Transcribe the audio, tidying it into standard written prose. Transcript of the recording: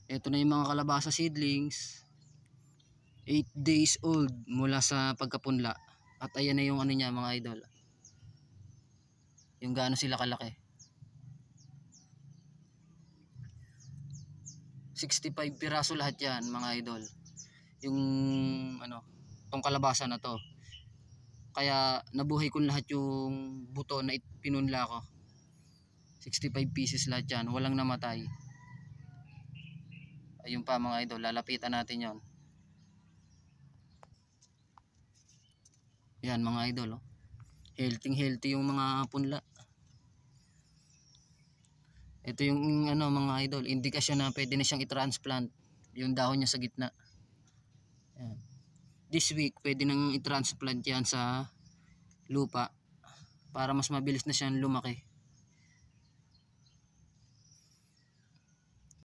Ito na yung mga kalabasa seedlings. 8 days old mula sa pagkapunla. At ayan na yung ano niya mga idol. Yung gaano sila kalaki. 65 piraso lahat yan mga idol. Yung ano, tong kalabasa na to. Kaya nabuhay ko lahat yung buto na pinunla ko. 65 pieces lahat yan, walang namatay. Ayun pa mga idol, lalapitan natin yon. Yan mga idol, oh. Healthy yung mga punla. Ito yung ano mga idol, indikasyon na pwede na siyang i-transplant. Yung dahon niya sa gitna. Yan. This week pwede nang i-transplant yan sa lupa para mas mabilis na siyang lumaki.